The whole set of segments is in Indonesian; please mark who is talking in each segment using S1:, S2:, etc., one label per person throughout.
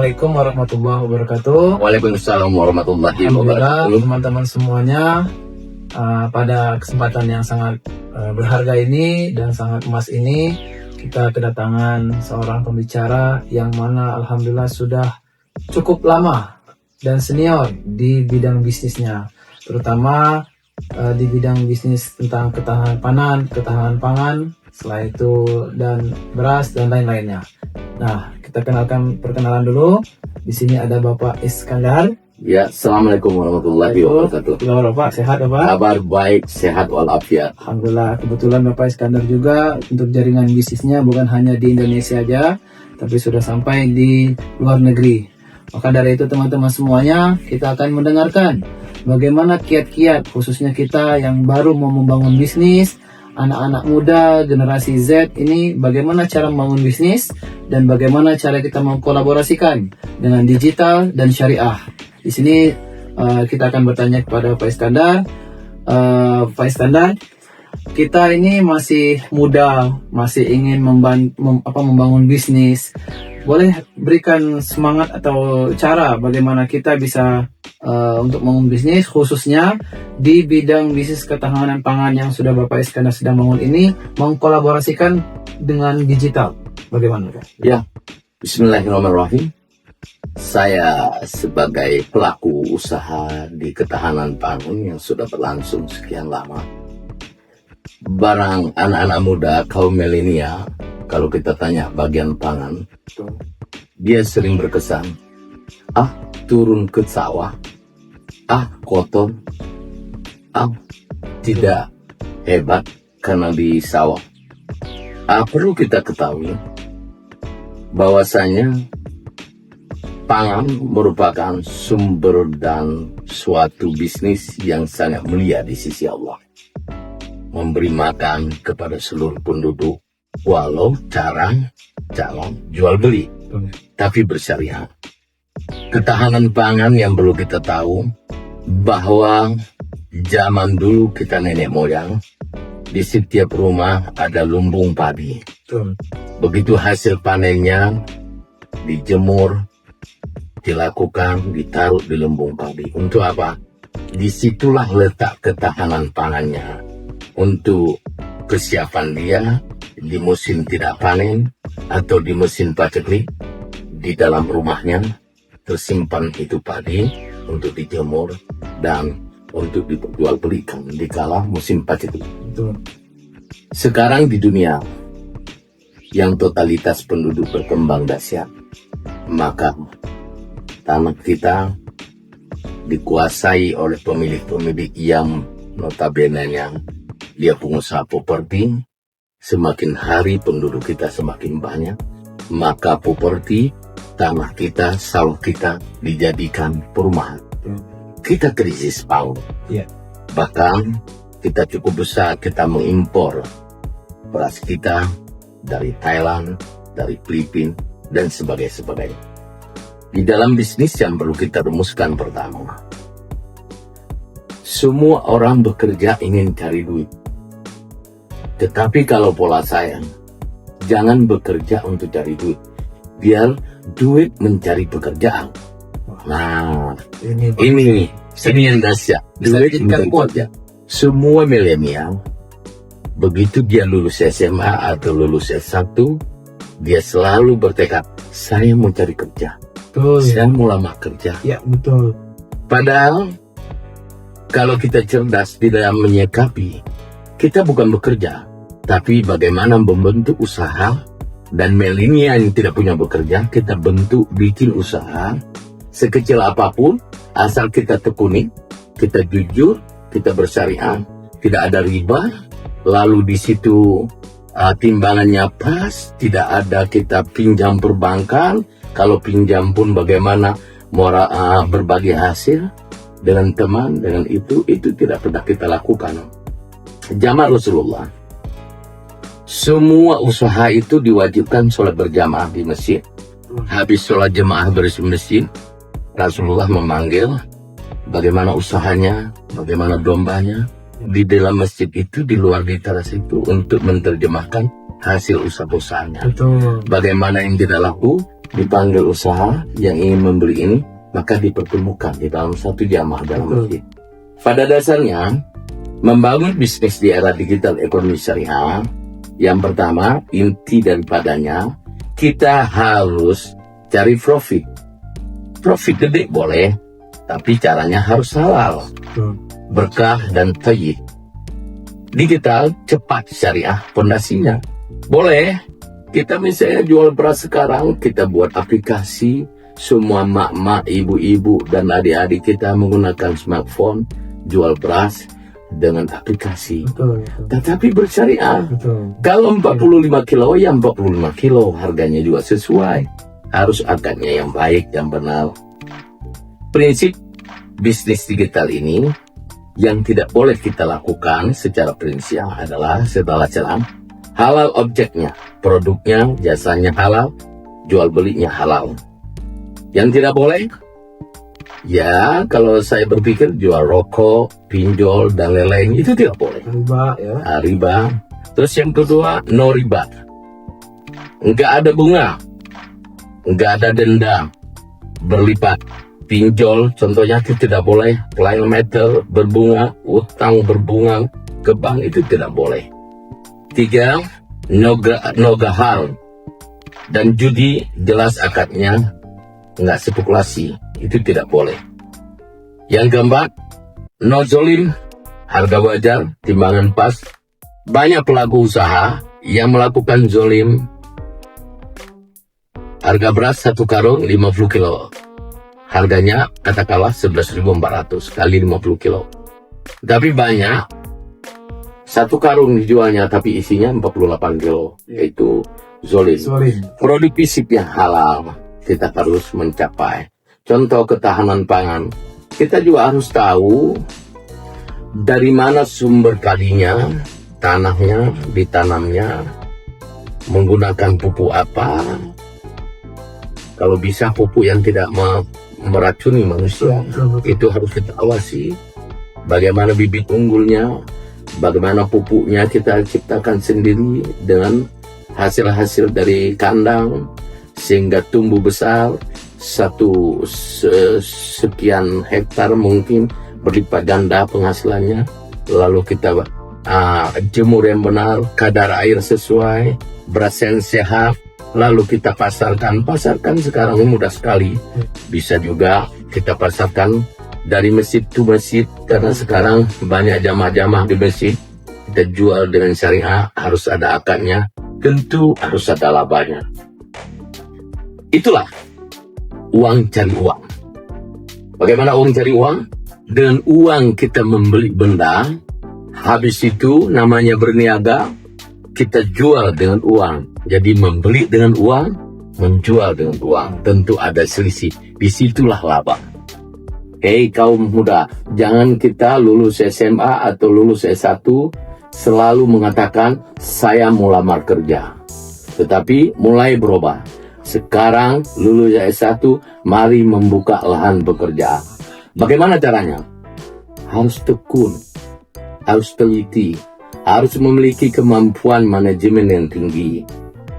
S1: Assalamualaikum warahmatullahi wabarakatuh.
S2: Waalaikumsalam warahmatullahi
S1: Alhamdulillah
S2: wabarakatuh.
S1: teman-teman semuanya, pada kesempatan yang sangat berharga ini dan sangat emas ini, kita kedatangan seorang pembicara yang mana alhamdulillah sudah cukup lama dan senior di bidang bisnisnya, terutama di bidang bisnis tentang ketahanan pangan, setelah itu dan beras dan lain-lainnya. Nah, kita perkenalan dulu. Di sini ada Bapak Iskandar.
S2: Ya, Assalamualaikum warahmatullahi wabarakatuh.
S1: Halo Bapak, sehat Bapak?
S2: Kabar baik, sehat walafiat.
S1: Alhamdulillah, kebetulan Bapak Iskandar juga untuk jaringan bisnisnya bukan hanya di Indonesia aja, tapi sudah sampai di luar negeri. Maka dari itu teman-teman semuanya, kita akan mendengarkan bagaimana kiat-kiat khususnya kita yang baru mau membangun bisnis, anak-anak muda generasi Z ini bagaimana cara membangun bisnis dan bagaimana cara kita mengkolaborasikan dengan digital dan syariah. Di sini kita akan bertanya kepada Pak Iskandar. Pak Iskandar, kita ini masih muda, masih ingin membangun bisnis. Boleh berikan semangat atau cara bagaimana kita bisa untuk membangun bisnis, khususnya di bidang bisnis ketahanan pangan yang sudah Bapak Iskandar sedang bangun ini, mengkolaborasikan dengan digital. Bagaimana Pak?
S2: Ya, bismillahirrahmanirrahim. Saya sebagai pelaku usaha di ketahanan pangan yang sudah berlangsung sekian lama, barang anak-anak muda kaum milenial, kalau kita tanya bagian pangan, dia sering berkesan, turun ke sawah, kotor, tidak hebat karena di sawah. Perlu kita ketahui bahwasanya pangan merupakan sumber dan suatu bisnis yang sangat mulia di sisi Allah, memberi makan kepada seluruh penduduk walau cara jual beli, tapi bersyariah. Ketahanan pangan yang perlu kita tahu bahwa zaman dulu kita nenek moyang, di setiap rumah ada lumbung padi. Begitu hasil panennya dijemur, dilakukan, ditaruh di lumbung padi. Untuk apa? Disitulah letak ketahanan pangannya. Untuk kesiapan dia di musim tidak panen atau di musim paceklik, di dalam rumahnya tersimpan itu padi untuk dijemur dan untuk diperjualbelikan di kala musim paceklik. Sekarang di dunia yang totalitas penduduk berkembang dahsyat, maka tanah kita dikuasai oleh pemilik-pemilik yang notabene-nya dia pengusaha properti. Semakin hari penduduk kita semakin banyak, maka properti, tanah kita, sawah kita dijadikan perumahan. Kita krisis pangan. Bahkan kita cukup besar, kita mengimpor beras kita dari Thailand, dari Filipina, dan sebagainya. Di dalam bisnis yang perlu kita rumuskan pertama, semua orang bekerja ingin cari duit. Tetapi kalau pola saya, jangan bekerja untuk cari duit, biar duit mencari pekerjaan. Nah, ini yang dahsyat. Duit mencari pekerjaan. Semua milenial, begitu dia lulus SMA atau lulus S1, dia selalu bertekad, saya mau cari kerja. Saya mau lamar kerja.
S1: Ya, betul.
S2: Padahal kalau kita cerdas di dalam menyikapi, kita bukan bekerja, tapi bagaimana membentuk usaha. Dan milenial yang tidak punya bekerja, kita bentuk bikin usaha sekecil apapun, asal kita tekuni, kita jujur, kita bersyariah, tidak ada riba, lalu di situ timbangannya pas, tidak ada kita pinjam perbankan. Kalau pinjam pun bagaimana berbagi hasil dengan teman, dengan itu tidak pernah kita lakukan. Zaman Rasulullah, semua usaha itu diwajibkan sholat berjamaah di masjid. Habis sholat jamaah bersih masjid, Rasulullah memanggil bagaimana usahanya, bagaimana dombanya. Di dalam masjid itu, di luar di teras itu, untuk menerjemahkan hasil usaha-usahanya. Bagaimana yang tidak laku, dipanggil usaha yang ingin membeli ini, maka dipertemukan di dalam satu jamaah dalam masjid. Pada dasarnya, membangun bisnis di era digital ekonomi syariah, yang pertama, inti daripadanya, kita harus cari profit. Profit gede boleh, tapi caranya harus halal, berkah dan thayyib. Digital, cepat, syariah, pondasinya. Boleh, kita misalnya jual beras sekarang, kita buat aplikasi, semua mak-mak, ibu-ibu, dan adik-adik kita menggunakan smartphone, jual beras dengan aplikasi. Tetapi bersyariah. Kalau 45 kilo, ya 45 kilo, harganya juga sesuai. Harus akadnya yang baik, yang benar. Prinsip bisnis digital ini yang tidak boleh kita lakukan secara prinsip adalah setelah celah halal objeknya, produknya, jasanya halal, jual belinya halal. Yang tidak boleh, ya kalau saya berpikir jual rokok, pinjol, dan lain-lain itu tidak boleh.
S1: Riba ya.
S2: Riba. Terus yang kedua, no riba. Enggak ada bunga, enggak ada denda berlipat. Pinjol contohnya itu tidak boleh, kilometer berbunga, utang berbunga ke bank itu tidak boleh. 3, no gahar. Dan judi jelas akadnya, nggak spekulasi, itu tidak boleh. Yang keempat, no zolim, harga wajar, timbangan pas. Banyak pelaku usaha yang melakukan zolim. Harga beras 1 karung 50 kilo. Harganya katakanlah 11.400 kali 50 kilo. Tapi banyak, 1 karung dijualnya tapi isinya 48 kilo. Yaitu zolim. Produk fisik yang halal kita harus mencapai. Contoh ketahanan pangan. Kita juga harus tahu dari mana sumber kalinya, tanahnya, ditanamnya, menggunakan pupuk apa. Kalau bisa pupuk yang tidak meracuni manusia, itu harus kita awasi. Bagaimana bibit unggulnya, bagaimana pupuknya kita ciptakan sendiri dengan hasil-hasil dari kandang, sehingga tumbuh besar, sekian hektar mungkin berlipat ganda penghasilannya. Lalu kita jemur yang benar, kadar air sesuai, beras yang sehat, lalu kita pasarkan sekarang ini mudah sekali. Bisa juga kita pasarkan dari masjid ke masjid, karena sekarang banyak jamaah-jamaah di masjid. Kita jual dengan syariah, harus ada akadnya, tentu harus ada labanya. Itulah uang cari uang. Bagaimana uang cari uang? Dengan uang kita membeli benda, habis itu namanya berniaga, kita jual dengan uang. Jadi membeli dengan uang, menjual dengan uang. Tentu ada selisih. Disitulah laba. Hei kaum muda, jangan kita lulus SMA atau lulus S1 selalu mengatakan saya mau lamar kerja. Tetapi mulai berubah. Sekarang lulus S1, mari membuka lahan pekerjaan. Bagaimana caranya? Harus tekun, harus teliti, harus memiliki kemampuan manajemen yang tinggi.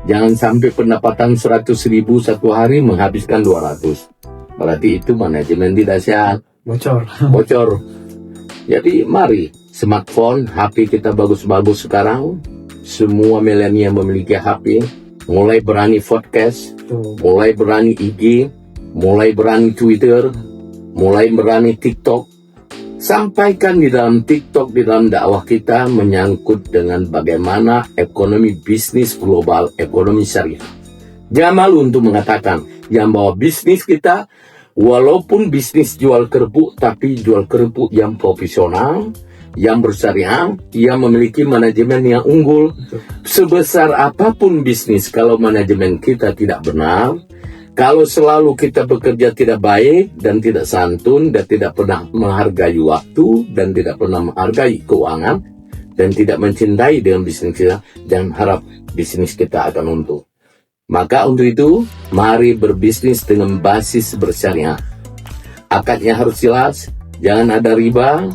S2: Jangan sampai pendapatan 100.000 satu hari menghabiskan 200. Berarti itu manajemen tidak sehat. Bocor. Jadi mari, smartphone, HP kita bagus-bagus sekarang. Semua milenial memiliki HP. Mulai berani podcast, mulai berani IG, mulai berani Twitter, mulai berani TikTok. Sampaikan di dalam TikTok, di dalam dakwah kita menyangkut dengan bagaimana ekonomi bisnis global, ekonomi syariah. Jangan malu untuk mengatakan yang bahwa bisnis kita, walaupun bisnis jual kerupuk, tapi jual kerupuk yang profesional, yang bersyariah, yang memiliki manajemen yang unggul. Sebesar apapun bisnis, kalau manajemen kita tidak benar, kalau selalu kita bekerja tidak baik dan tidak santun dan tidak pernah menghargai waktu dan tidak pernah menghargai keuangan dan tidak mencintai dengan bisnis kita, dan harap bisnis kita akan untung. Maka untuk itu, mari berbisnis dengan basis bersyariah. Akadnya harus jelas, jangan ada riba,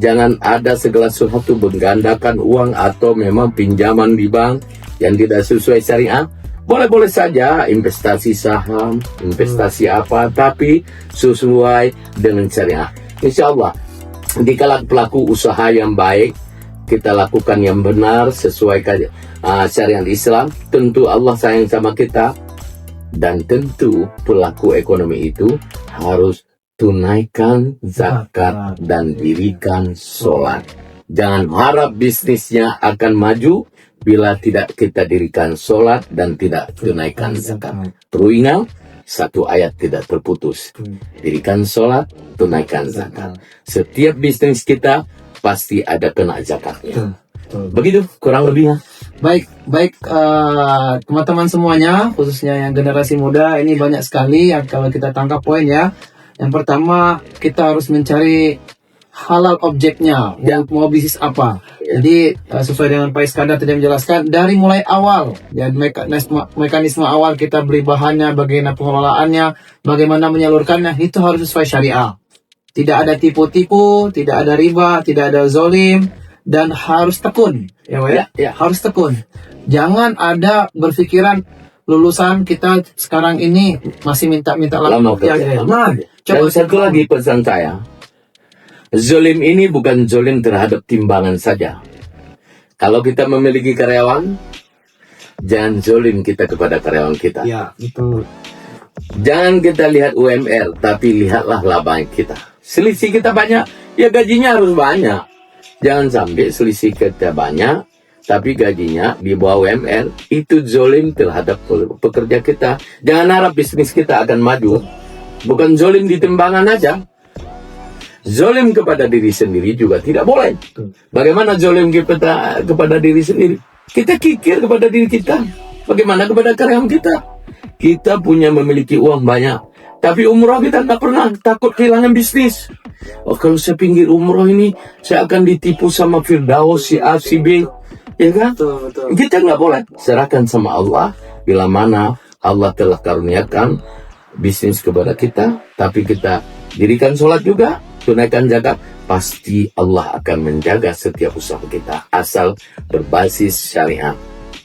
S2: jangan ada segala sesuatu menggandakan uang atau memang pinjaman di bank yang tidak sesuai syariah. Boleh-boleh saja investasi saham, investasi apa, tapi sesuai dengan syariah. Insya Allah, dikala pelaku usaha yang baik, kita lakukan yang benar sesuai syariat Islam, tentu Allah sayang sama kita. Dan tentu pelaku ekonomi itu harus tunaikan zakat dan dirikan sholat. Jangan harap bisnisnya akan maju bila tidak kita dirikan sholat dan tidak tunaikan zakat. Perlu ingat, satu ayat tidak terputus. Dirikan sholat, tunaikan zakat. Setiap bisnis kita pasti ada kena zakatnya. Begitu kurang lebihnya.
S1: Baik teman-teman semuanya, khususnya yang generasi muda, ini banyak sekali kalau kita tangkap poin ya. Yang pertama, kita harus mencari halal objeknya, mau bisnis apa. Jadi sesuai dengan Pak Iskandar tadi menjelaskan, dari mulai awal, ya, mekanisme awal kita beli bahannya, bagaimana pengelolaannya, bagaimana menyalurkannya, itu harus sesuai syariah. Tidak ada tipu-tipu, tidak ada riba, tidak ada zolim, dan harus tekun. Harus tekun. Jangan ada berpikiran lulusan kita sekarang ini masih minta-minta
S2: lama. Dan satu lagi pesan saya, zolim ini bukan zolim terhadap timbangan saja. Kalau kita memiliki karyawan, jangan zolim kita kepada karyawan kita.
S1: Ya, betul.
S2: Jangan kita lihat UMR, tapi lihatlah laba kita. Selisih kita banyak, ya gajinya harus banyak. Jangan sampai selisih kita banyak, tapi gajinya di bawah UMR. Itu zolim terhadap pekerja kita. Jangan harap bisnis kita akan maju. Bukan zolim di timbangan aja. Zolim kepada diri sendiri juga tidak boleh. Bagaimana zolim kita kepada diri sendiri? Kita kikir kepada diri kita. Bagaimana kepada karyawan kita? Kita memiliki uang banyak, tapi umroh kita tidak pernah, takut kehilangan bisnis. Oh, kalau saya pinggir umroh ini, saya akan ditipu sama Firdaus, si A, si B. Ya kan?
S1: Betul.
S2: Kita nggak boleh. Serahkan sama Allah. Bila mana Allah telah karuniakan bisnis kepada kita, tapi kita dirikan sholat juga, tunaikan zakat, pasti Allah akan menjaga setiap usaha kita, asal berbasis syariat.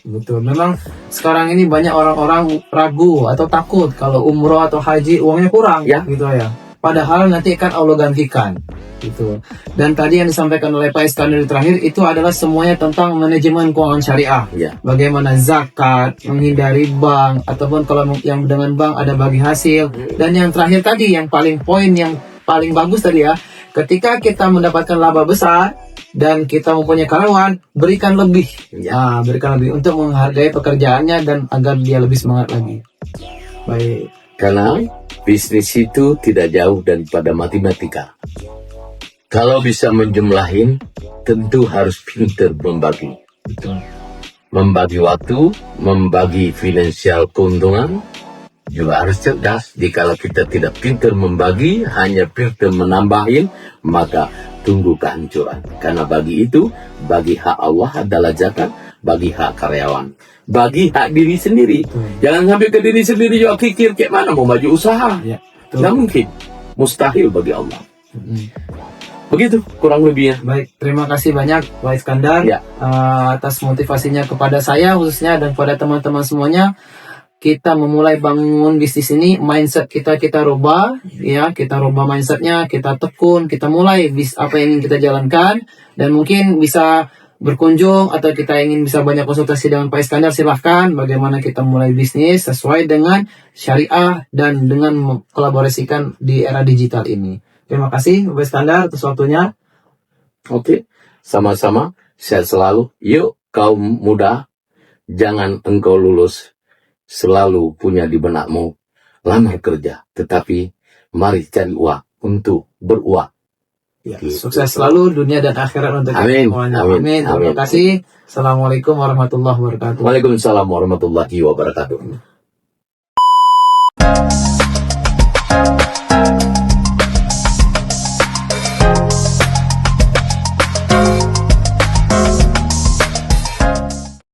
S1: Betul. Memang sekarang ini banyak orang-orang ragu atau takut kalau umroh atau haji uangnya kurang, gitu ya. Padahal nanti akan Allah gantikan, gitu. Dan tadi yang disampaikan oleh Pak Iskandar di terakhir itu adalah semuanya tentang manajemen keuangan syariah. Bagaimana zakat, menghindari bank, ataupun kalau yang dengan bank ada bagi hasil. Dan yang terakhir tadi, yang poin yang paling bagus tadi ya, ketika kita mendapatkan laba besar dan kita mempunyai karyawan, berikan lebih. Berikan lebih untuk menghargai pekerjaannya dan agar dia lebih semangat lagi. Baik.
S2: Karena bisnis itu tidak jauh daripada matematika. Kalau bisa menjumlahin, tentu harus pintar membagi.
S1: Betul.
S2: Membagi waktu, membagi finansial keuntungan, juga harus cerdas. Jika kita tidak pintar membagi, hanya pintar menambahin, maka tunggu kehancuran. Karena bagi hak Allah adalah zakat, bagi hak karyawan, bagi hak diri sendiri. Jangan sampai ke diri sendiri juga kikir kayak mana mau maju usaha. Nggak mungkin, mustahil bagi Allah. Begitu kurang lebihnya.
S1: Baik, terima kasih banyak Pak Iskandar atas motivasinya kepada saya khususnya dan kepada teman-teman semuanya. Kita memulai bangun bisnis ini, mindset kita rubah, ya, kita rubah mindsetnya, kita tekun, kita mulai apa yang ingin kita jalankan, dan mungkin bisa berkunjung atau kita ingin bisa banyak konsultasi dengan Pak Iskandar, silahkan. Bagaimana kita mulai bisnis sesuai dengan syariah dan dengan kolaborasikan di era digital ini. Terima kasih Pak Iskandar atas waktunya.
S2: Oke, sama-sama. Sehat selalu. Yuk kaum muda, jangan engkau lulus selalu punya di benakmu lamar kerja, tetapi mari cari uang untuk beruang.
S1: Sukses selalu dunia dan akhirat untuk kita semuanya. Amin. Terima kasih. Assalamualaikum warahmatullahi wabarakatuh.
S2: Waalaikumsalam warahmatullahi wabarakatuh.